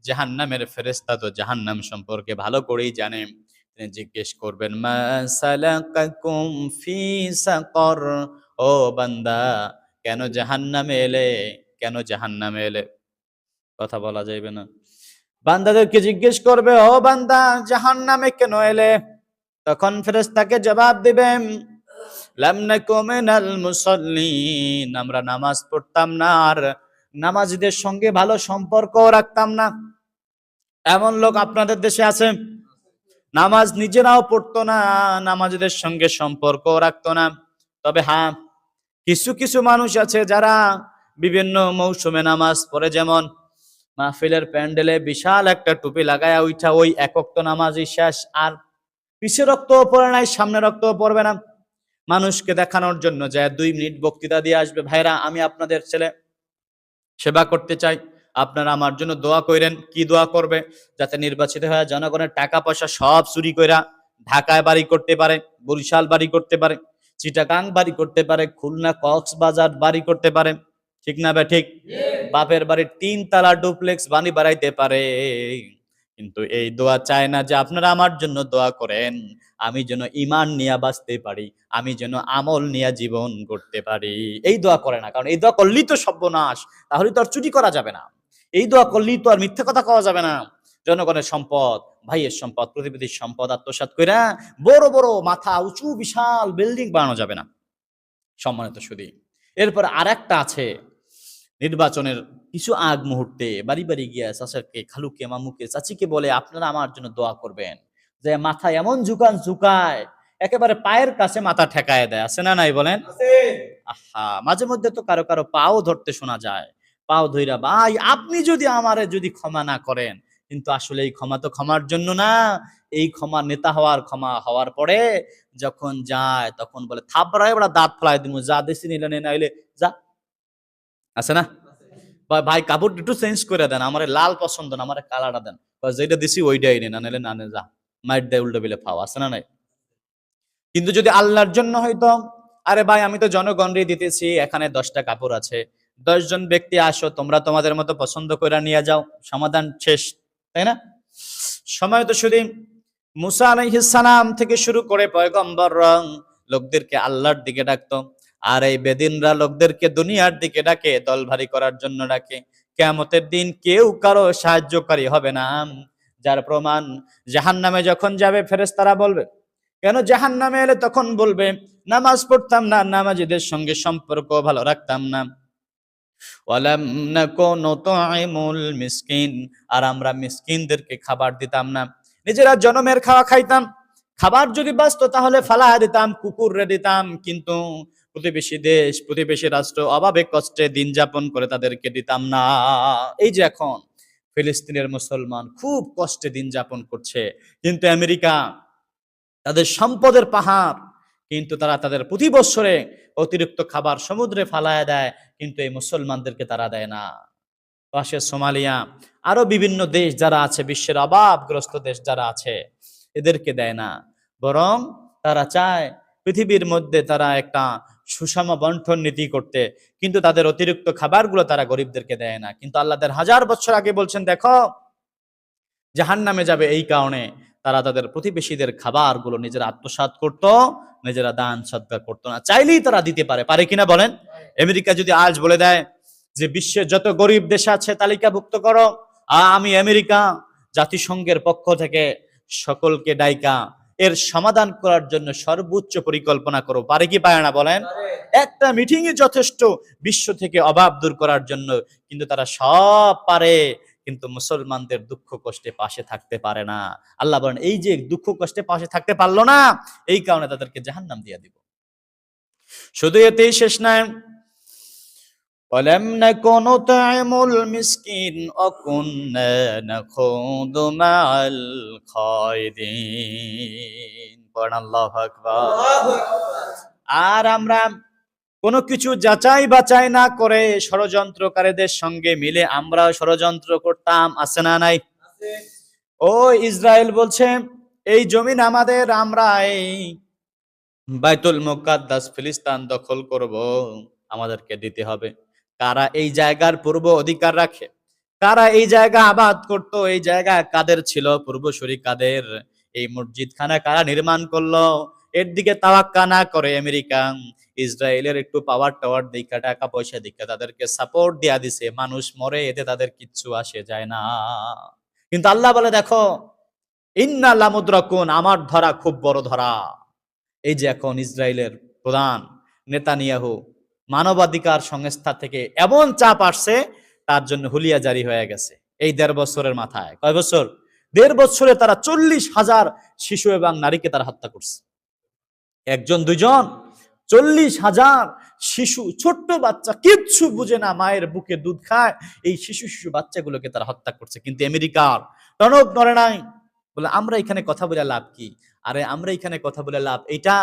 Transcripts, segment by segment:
জাহান্নামের ফেরেশতা তো জাহান্নাম সম্পর্কে ভালো করেই জানে। তিনি জিজ্ঞেস করবেন, মা সালাকাকুম ফি সাকর, ও বান্দা কেন জাহান্নামে এলে, কেন জাহান্নামে এলে? কথা বলা যাইবে না। বান্দাদেরকে জিজ্ঞেস করবে, ও বান্দা জাহান্নামে কেন এলে? তখন ফেরেশতাকে জবাব দিবেন, লাম নাকু মিনাল মুসাল্লিন, আমরা নামাজ পড়তাম না আর নামাজীদের সঙ্গে ভালো সম্পর্ক রাখতাম না। এমন লোক আপনাদের দেশে আছে? নামাজ নিজেরাও পড়তো না, নামাজীদের সঙ্গে সম্পর্ক রাখতো না। তবে হ্যাঁ, কিছু কিছু মানুষ আছে যারা বিভিন্ন মৌসুমে নামাজ পড়ে, যেমন মাহফিলের প্যান্ডেলে বিশাল একটা টুপি লাগায়া উঠা ওই এক ওয়াক্ত নামাজই শেষ, আর পিছে রক্তও পড়ে নাই, সামনে রক্তও পড়বে না। মানুষকে দেখানোর জন্য যায় 2 মিনিট বক্তৃতা দিয়ে আসবে, ভাইরা আমি আপনাদের ছেলে, সেবা করতে চাই, আপনারা আমার জন্য দোয়া করেন। কি দোয়া করবে? যাতে নির্বাচিত হয়ে জনগণের টাকা পয়সা সব চুরি কইরা ঢাকায় বাড়ি করতে পারে, বরিশাল বাড়ি করতে পারে, চিটাগাং বাড়ি করতে পারে, খুলনা কক্সবাজার বাড়ি করতে পারে। ঠিক না বে ঠিক? বাপের বাড়ির 3 তলা ডুপ্লেক্স বাড়ি বাড়াইতে পারে। কিন্তু এই দোয়া চায় না যে আপনারা আমার জন্য দোয়া করেন, আমি যেন ঈমান নিয়ে বাঁচতে পারি, আমি যেন আমল নিয়ে জীবন গড়তে পারি। এই দোয়া করে না, কারণ এই দোয়া করলেই তো সর্বনাশ, তাহলে তো আর চুরি করা যাবে না। এই দোয়া করলেই তো আর মিথ্যা কথা কওয়া যাবে না। জনগণের সম্পদ, ভাইয়ের সম্পদ, প্রতিবেশীর সম্পদ আত্মসাৎ কইরা বড় বড় মাথা উঁচু বিশাল বিল্ডিং বানানো যাবে না। সম্মানিত সুধী, এরপর আরেকটা আছে, নির্বাচনের কিছু আগ মুহূর্তে বাড়ি বাড়ি গিয়া চাচাকে, খালুকে, মামুকে, চাচিকে বলে আপনারা আমার জন্য দোয়া করবেন, যে মাথা এমন ঝুকান ঝুকায় একেবারে পায়ের কাছে মাথা ঠেকায় দেয়। আছে না নাই বলেন? আহা, মাঝে মধ্যে তো কারো কারো পাও ধরতে শোনা যায়, পাও ধইরা, ভাই আপনি যদি আমারে যদি ক্ষমা না করেন, কিন্তু আসলে এই ক্ষমা তো ক্ষমার জন্য না, এই ক্ষমা নেতা হওয়ার, ক্ষমা হওয়ার পরে যখন যায় তখন বলে থাপড়ায় বড় দাঁত ফেলাই দিমু, যা দেশি নিলে নে, নাইলে যা। আছে না? ভাই কাপড় একটু চেঞ্জ করে দেন, আমার লাল পছন্দ না, আমার কালারটা দেন, যেটা দিছি ওইটাই নে, না নাহলে না নে, যা মাইট দেয় উল্টো বিলে ফাও। আছে না নাই? কিন্তু যদি আল্লাহর জন্য হইতো, আরে ভাই আমি তো জনগণরে দিতেছি, এখানে 10টা কাপড় আছে, 10 জন ব্যক্তি আসো, তোমরা তোমাদের মতো পছন্দ করে নিয়ে যাও, সমাধান শেষ, তাই না? সময় তো শুধু মুসা আলাইহিস সালাম থেকে শুরু করে পয়গম্বররা লোকদেরকে আল্লাহর দিকে ডাকতো, আর এই বেদিনরা লোকদেরকে দুনিয়ার দিকে ডাকে, দল ভারী করার জন্য ডাকে। কিয়ামতের দিন কেউ কারো সাহায্যকারী হবে না। যার প্রমাণ, জাহান্নামে যখন যাবে ফেরেশতারা বলবে, কেন জাহান্নামে এলে? তখন বলবে, নামাজ পড়তাম না, নামাজীদের সঙ্গে সম্পর্ক ভালো রাখতাম না, ওয়ালাম নাকু নুতঈমুল মিসকিন, আর আমরা মিসকিনদেরকে খাবার দিতাম না, নিজেরা জনমের খাওয়া খাইতাম, খাবার যদি বাঁচতো তাহলে ফালায়া দিতাম, কুকুররে দিতাম, কিন্তু প্রতিবেশী দেশ, প্রতিবেশী রাষ্ট্র অভাবে কষ্টে দিন যাপন করে তাদেরকে দিতাম না। এই যে এখন ফিলিস্তিনের মুসলমান খুব কষ্টে দিন যাপন করছে, কিন্তু আমেরিকা তাদের সম্পদের পাহাড়, কিন্তু তারা তাদের প্রতি বছরে অতিরিক্ত খাবার সমুদ্রে ফালায় দেয়, কিন্তু এই মুসলমানদেরকে তারা দেয় না। পাশে সোমালিয়া, আরো বিভিন্ন দেশ যারা আছে, বিশ্বের অভাবগ্রস্ত দেশ যারা আছে, এদেরকে দেয় না, বরং তারা চায় পৃথিবীর মধ্যে তারা একটা সুষম বন্টন নীতি করতে, কিন্তু তাদের অতিরিক্ত খাবারগুলো তারা গরিবদেরকে দেয় না। কিন্তু আল্লাহ 1000 বছর আগে বলছেন, দেখো জাহান্নামে যাবে এই কারণে তারা তাদের প্রতিবেশীদের খাবারগুলো নিজেরা আত্মসাৎ করত, নিজেরা দান সদকা করতো না। চাইলেই তারা দিতে পারে, পারে কিনা বলেন? আমেরিকা যদি আজ বলে দেয় যে বিশ্বের যত গরিব দেশ আছে তালিকাভুক্ত করো, আমি আমেরিকা জাতিসংঘের পক্ষ থেকে সকলকে ডাইকা এর সমাধান করার জন্য সর্বোচ্চ পরিকল্পনা করো, পারে কি পারে না বলেন? একটা মিটিংই যথেষ্ট বিশ্ব থেকে অভাব দূর করার জন্য, কিন্তু তারা সব পারে, কিন্তু মুসলমানদের দুঃখ কষ্টে পাশে থাকতে পারে না। আল্লাহ বলেন, এই যে দুঃখ কষ্টে পাশে থাকতে পারলো না, এই কারণে তাদেরকে জাহান্নাম দিয়ে দিব। শুধু এতেই শেষ নয়, ওয়ালাম নাকু নুতঈমুল মিসকিন ওয়া কুন্না নাখুদু মাআল খায়দিন। পড়েন আল্লাহু আকবার। আর আমরা কোনো কিছু যাচাই বাছাই না করে ষড়যন্ত্রকারীদের সঙ্গে মিলে আমরা ষড়যন্ত্র করতাম। আছে না নাই? ও ইসরায়েল বলছে এই জমিন আমাদের, আমরা এই বাইতুল মুকাদ্দাস ফিলিস্তিন দখল করব, আমাদেরকে দিতে হবে। কারা এই জায়গার পূর্ব অধিকার রাখে, কারা এই জায়গা আবাদ করতো, এই জায়গা কাদের ছিল, পূর্বসূরি কাদের, এই মসজিদ খানা কারা নির্মাণ করলো, এর দিকে তাওয়াক্কা না করে আমেরিকা ইসরায়েলের একটু পাওয়ার টাওয়ার দিকে, টাকা পয়সা দিকে তাদেরকে সাপোর্ট দিয়া দিছে। মানুষ মরে, এতে তাদের কিচ্ছু আসে যায় না। কিন্তু আল্লাহ বলে দেখো, ইন্না লামুদ্রাকুন, আমার ধরা খুব বড় ধরা। এই যে এখন ইসরায়েলের প্রধান নেতানিয়াহু, মানবাধিকার সংস্থা থেকে এমন চাপ আসছে, তার জন্য হুলিয়া জারি হয়ে গেছে এই ১.৫ বছরের মাথায়। কয় বছর? ১.৫ বছরে তারা ৪০,০০০ শিশু এবং নারীকে তারা হত্যা করছে। একজন দুইজন, ৪০,০০০ শিশু, ছোট্ট বাচ্চা, কিচ্ছু বুঝে না, মায়ের বুকে দুধ খায়, এই শিশু শিশু বাচ্চাগুলোকে তারা হত্যা করছে। কিন্তু আমেরিকার টনক নড়ে নাই। বলে আমরা এখানে কথা বলে লাভ কি? আরে আমরা এখানে কথা বলে লাভ এটা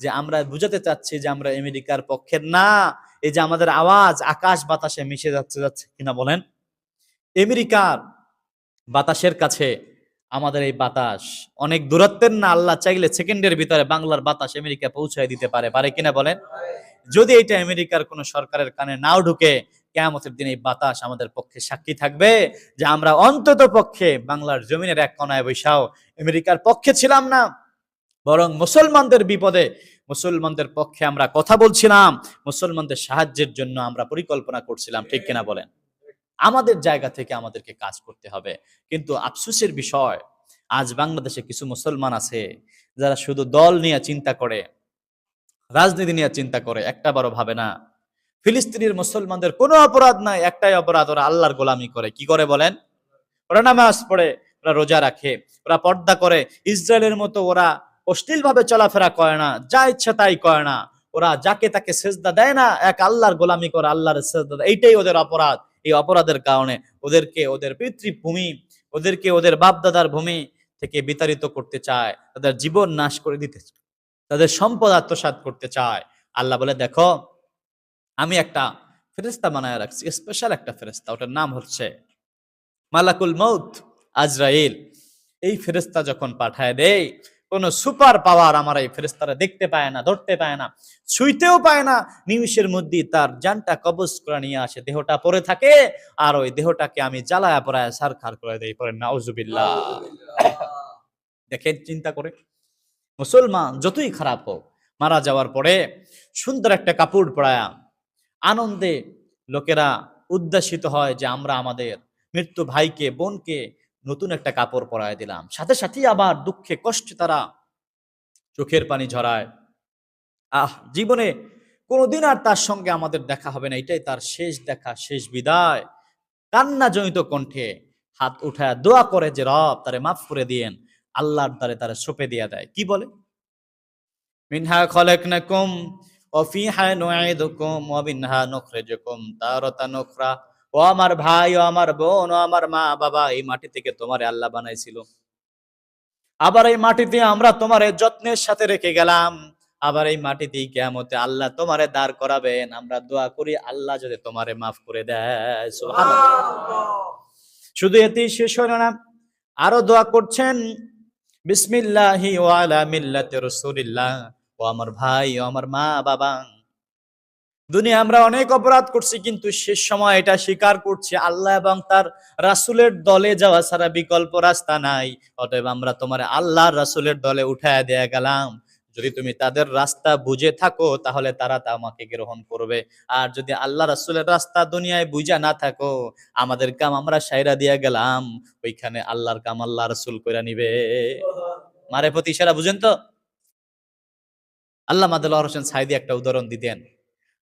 যে আমরা বুঝাতে চাচ্ছি যে আমরা আমেরিকার পক্ষের না। এই যে আমাদের আওয়াজ আকাশ বাতাসে মিশে যাচ্ছে যাচ্ছে কিনা বলেন? আমেরিকার বাতাসের কাছে আমাদের এই বাতাস অনেক দূরত্বের না। আল্লাহ চাইলে সেকেন্ডের ভিতরে বাংলার বাতাস আমেরিকা পৌঁছায় দিতে পারে, পারে কিনা বলেন? যদি এটা আমেরিকার কোন সরকারের কানে নাও ঢুকে, কিয়ামতের দিন এই বাতাস আমাদের পক্ষে সাক্ষী থাকবে যে আমরা অন্তত পক্ষে বাংলার জমিনের এক কোনায় বৈশাও আমেরিকার পক্ষে ছিলাম না, বরং মুসলমানদের বিপদে, মুসলমানদের পক্ষে আমরা কথা বলছিলাম, মুসলমানদের সাহায্যের জন্য আমরা পরিকল্পনা করছিলাম। ঠিক কিনা বলেন? আমাদের জায়গা থেকে আমাদেরকে কাজ করতে হবে। কিন্তু আফসোসের বিষয়, আজ বাংলাদেশে কিছু মুসলমান আছে যারা শুধু দল নিয়ে চিন্তা করে, রাজনীতি নিয়ে চিন্তা করে, একটা বারো ভাবে না ফিলিস্তিনের মুসলমানদের কোনো অপরাধ নাই, একটাই অপরাধ, ওরা আল্লাহর গোলামি করে। কি করে বলেন? ওরা নামাজ পড়ে, ওরা রোজা রাখে, ওরা পর্দা করে। ইসরায়েলের মতো ওরা অশ্লীল ভাবে চলাফেরা করে না, যা ইচ্ছা তাই করে না। ওরা যাকে তাকে সেজদা দেয় না, এক আল্লাহর গোলামি করে, আল্লাহর সেজদা দেয়। এইটাই ওদের অপরাধ। এই অপরাধের কারণে ওদেরকে ওদের পিতৃভূমি, ওদেরকে ওদের বাপদাদার ভূমি থেকে বিতাড়িত করতে চায়, তাদের জীবন নাশ করে দিতে চায়, তাদের সম্পদ আত্মসাৎ করতে চায়। আল্লাহ বলে দেখো, আমি একটা ফেরেশতা বানায় রাখছি, স্পেশাল একটা ফেরেশতা, ওটার নাম হচ্ছে মালাকুল মউত, আজরাইল। এই ফেরেশতা যখন পাঠায় দেয়, কোন সুপার পাওয়ার আমার এই ফেরেশতারা দেখতে পায় না, ধরতে পায় না, ছুঁইতেও পায় না। নিমিষের মধ্যে তার জানটা কবজ করে নিয়ে আসে, দেহটা পড়ে থাকে, আর ওই দেহটাকে আমি জ্বালায়া পড়ায় সারখার করে দেই। পরে নাউজুবিল্লাহ। দেখেন চিন্তা করে, মুসলমান যতই খারাপ হোক, মারা যাওয়ার পরে সুন্দর একটা কাপড় পরায়া আনন্দে লোকেরা উদ্যাসিত হয় যে আমরা আমাদের মৃত্যু ভাইকে, বোনকে নতুন একটা কাপড় পরায় দিলাম। সাথে সাথেই আবার দুঃখে কষ্টে তারা চোখের পানি ঝরায়। জীবনে কোনোদিন আর তার সঙ্গে আমাদের দেখা হবে না, এটাই তার শেষ দেখা, শেষ বিদায়। কান্না জনিত কণ্ঠে হাত উঠায় দোয়া করে যে রব তারে মাফ করে দিয়েন। আল্লাহর দ্বারে তারা সঁপে দিয়ে দেয়। কি বলে? মিনহা খলাকনাকুম ওয়া ফিহা নুঈদুকুম ওয়া মিনহা নুখরিজুকুম তারাতান উখরা। ও আমার ভাই, ও আমার বোন, ও আমার মা বাবা, এই মাটি থেকে তোমারে আল্লাহ বানাইছিল, আবার এই মাটিতে আমরা তোমারে যত্নের সাথে রেখে গেলাম, আবার এই মাটিতেই কিয়ামতে আল্লাহ তোমারে দাঁড় করাবেন। আমরা দোয়া করি আল্লাহ যদি তোমারে মাফ করে দেয়। সুবহানাল্লাহ। শুধু এতেই শেষ হলো না, আরো দোয়া করছেন, বিসমিল্লাহি ওয়া আলা মিল্লাতি রাসূলিল্লাহ। ও আমার ভাই, ও আমার মা বাবা, দুনিয়া আমরা অনেক অপরাধ করছি, কিন্তু শেষ সময় এটা স্বীকার করছি আল্লাহ এবং তার রাসূলের দলে যাওয়া ছাড়া বিকল্প রাস্তা নাই। অতএব আমরা তোমার আল্লাহর রাসূলের দলে উঠায় দেয়া গেলাম। যদি তুমি তাদের রাস্তা বুঝে থাকো তাহলে তারা তা আমাকে গ্রহণ করবে, আর যদি আল্লাহ রাসূলের রাস্তা দুনিয়ায় বুঝা না থাকো, আমাদের কাম আমরা সাইরা দিয়া গেলাম, ওইখানে আল্লাহর কাম আল্লাহ রাসূল কইরা নিবে। মারেফত ইশারা বুঝেন তো? আল্লামা দেলোয়ার হোসেন সাঈদী একটা উদাহরণ দিতেন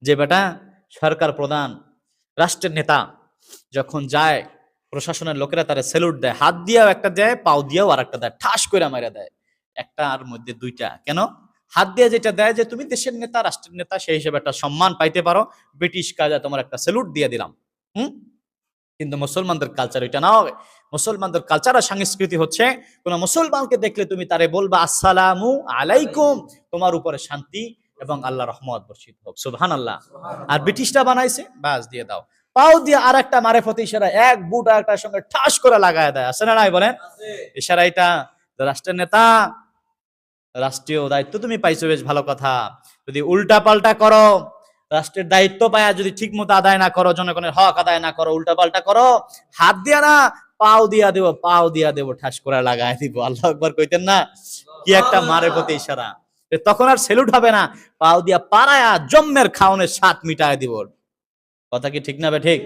যে বেটা, সরকার প্রধান, রাষ্ট্রের নেতা যখন যায়, প্রশাসনের লোকেরা তারা স্যালুট দেয়, হাত দিয়েও একটা দেয়, পাও দিয়েও আর একটা দেয়, ঠাস করে মারা দেয়। একটার মধ্যে দুইটা কেন? হাত দিয়ে যেটা দেয় যে তুমি দেশের নেতা, রাষ্ট্রের নেতা, সেই হিসেবে একটা সম্মান পাইতে পারো, ব্রিটিশ কাজে তোমার একটা স্যালুট দিয়ে দিলাম। হুম। কিন্তু মুসলমানদের কালচার এটা না। মুসলমানদের কালচার আর সংস্কৃতি হচ্ছে, কোন মুসলমানকে দেখলে তুমি তারে বলবা আসসালামু আলাইকুম, তোমার উপরে শান্তি এবং আল্লাহ রহমত বর্ষিত হোক। সুবহানাল্লাহ। আর ব্রিটিশরা বানাইছে, বাস দিয়ে দাও, পাও দিয়ে আর একটা মারেফত ইশারা, এক বুট আর একটার সঙ্গে ঠাস করে লাগায় দেয়। আছে না নাই বলেন? ইশারা এটা রাষ্ট্রের নেতা, রাষ্ট্রীয় দায়িত্ব তুমি পাইছো, বেশ ভালো কথা। যদি উল্টা পাল্টা করো, রাষ্ট্রের দায়িত্ব পায়া যদি ঠিক মতো আদায় না করো, জনগণের হক আদায় না করো, উল্টাপাল্টা করো, হাত দিয়া না পাও দিয়া দেবো ঠাস করে লাগাই দিব। আল্লাহ একবার কইতেন না, কি একটা মারে প্রতি ইশারা। তখন আর সেলুট হবে না, পাও দিয়া পাড়ায়া জম্মের খাওনের স্বাদ মিটায় দিব। কথা কি ঠিক না বে ঠিক?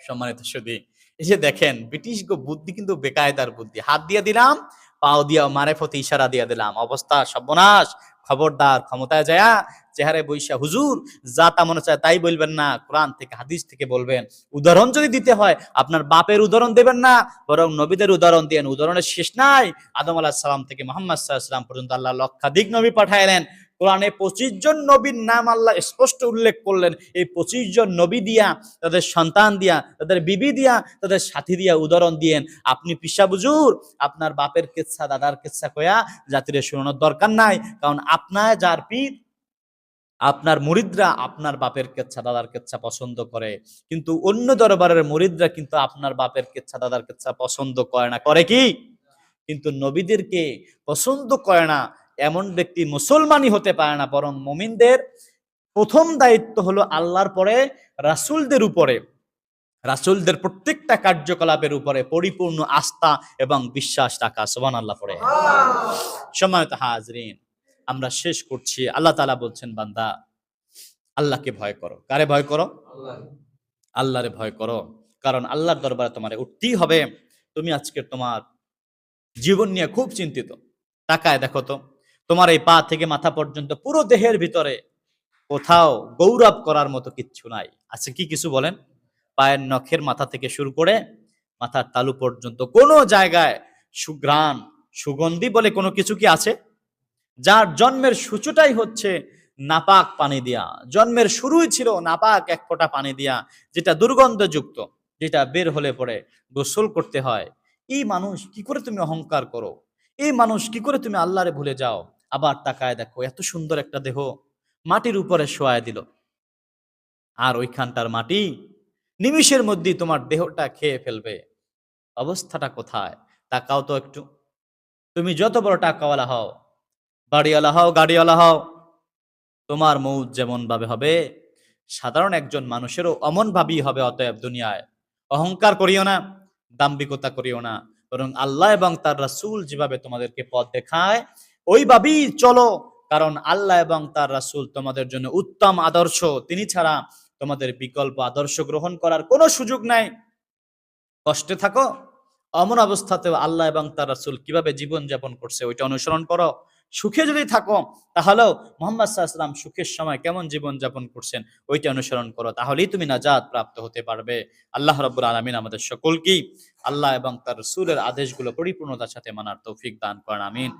সম্মানিত সুধী, এই যে দেখেন ব্রিটিশ বুদ্ধি কিন্তু বেকায়দার বুদ্ধি। হাত দিয়ে দিলাম, পাও দিয়া মারে প্রতি ইশারা দিয়ে দিলাম, অবস্থা সর্বনাশ। খবরদার ক্ষমতায় যায়া চেহারে বৈশা হুজুর যা তা মনে চায় তাই বলবেন না, কোরআন থেকে হাদিস থেকে বলবেন। উদাহরণ যদি দিতে হয় আপনার বাপের উদাহরণ দেবেন না, বরং নবীদের উদাহরণ দেন। উদাহরণের শেষ নাই। আদম আলাইহিস সালাম থেকে মুহাম্মদ সাল্লাল্লাহু আলাইহি ওয়াসাল্লাম পর্যন্ত আল্লাহ লক্ষাধিক নবী পাঠাইলেন। কোরআনে 25 জন নবীর নাম আল্লাহ স্পষ্ট উল্লেখ করলেন। এই 25 জন নবী দিয়া, তাদের সন্তান দিয়া, তাদের বিবি দিয়া, তাদের সাথী দিয়া উদাহরণ দিয়েন। আপনি পিসা বুজুর আপনার বাপের কেচ্ছা দাদার কেচ্ছা কয়া জাতিরে শুনানোর দরকার নাই, কারণ আপনার যার পীর, আপনার মুরিদরা আপনার বাপের কেচ্ছা দাদার কেচ্ছা পছন্দ করে, কিন্তু অন্য দরবারের মুরিদরা কিন্তু আপনার বাপের কেচ্ছা দাদার কেচ্ছা পছন্দ করে না। করে কি? কিন্তু নবীদেরকে পছন্দ করে না এমন ব্যক্তি মুসলমানই হতে পারে না। বরং মুমিনদের প্রথম দায়িত্ব হলো আল্লাহর পরে রাসূলদের উপরে, রাসূলদের প্রত্যেকটা কার্যকলাপের উপরে পরিপূর্ণ আস্থা এবং বিশ্বাস রাখা। সুবহানাল্লাহ পড়ে। সম্মানিত হাজরিন, আমরা শেষ করছি। আল্লাহ তাআলা বলছেন, বান্দা আল্লাহকে ভয় করো। কারে ভয় করো? আল্লাহরে ভয় করো, কারণ আল্লাহর দরবারে তোমারে উঠতেই হবে। তুমি আজকে তোমার জীবন নিয়ে খুব চিন্তিত। তাকায় দেখো তো, তোমার এই পা থেকে মাথা পর্যন্ত পুরো দেহের ভিতরে কোথাও গৌরব করার মতো কিচ্ছু নাই। আছে কি কিছু বলেন? পায়ের নখের মাথা থেকে শুরু করে মাথার তালু পর্যন্ত কোনো জায়গায় সুঘ্রাণ, সুগন্ধি বলে কোনো কিছু কি আছে? যার জন্মের সূচনাই হচ্ছে নাপাক পানি দিয়া, জন্মের শুরুই ছিল নাপাক এক ফোঁটা পানি দিয়া, যেটা দুর্গন্ধযুক্ত, যেটা বের হলে পরে গোসল করতে হয়। এই মানুষ কি করে তুমি অহংকার করো? এই মানুষ কি করে তুমি আল্লাহরে ভুলে যাও? আবার তাকায় দেখো, এত সুন্দর একটা দেহ মাটির উপরে শোয়ায় দিল, আর ওইখানটার মাটি নিমিষের মধ্যেই তোমার দেহটা খেয়ে ফেলবে। অবস্থাটা কোথায়? তাকাও তো একটু। তুমি যত বড় টাকাওয়ালা হও, বাড়িওয়ালা হও, গাড়িওয়ালা হও, তোমার মৌত যেমন ভাবে হবে সাধারণ একজন মানুষেরও অমন ভাবেই হবে। অতএব দুনিয়ায় অহংকার করিও না, দাম্ভিকতা করিও না, বরং আল্লাহ এবং তার রাসূল যেভাবে তোমাদেরকে পথ দেখায় ওইভাবেই চলো। কারণ আল্লাহ এবং তার রাসূল তোমাদের জন্য উত্তম আদর্শ। তিনি ছাড়া তোমাদের বিকল্প আদর্শ গ্রহণ করার কোনো সুযোগ নাই। কষ্টে থাকো, অমন অবস্থাতেও আল্লাহ এবং তার রাসূল কিভাবে জীবন যাপন করছে ওইটা অনুসরণ করো। সুখে যদি থাকো তাহলেও মুহাম্মদ সাল্লাল্লাহু আলাইহি ওয়াসাল্লাম সুখের সময় কেমন জীবন যাপন করছেন ওইটা অনুসরণ করো, তাহলেই তুমি নাজাত প্রাপ্ত হতে পারবে। আল্লাহ রাব্বুল আলামিন আমাদের সকলকেই আল্লাহ এবং তার রাসূলের আদেশগুলো পরিপূর্ণতার সাথে মানার তৌফিক দান করেন। আমিন।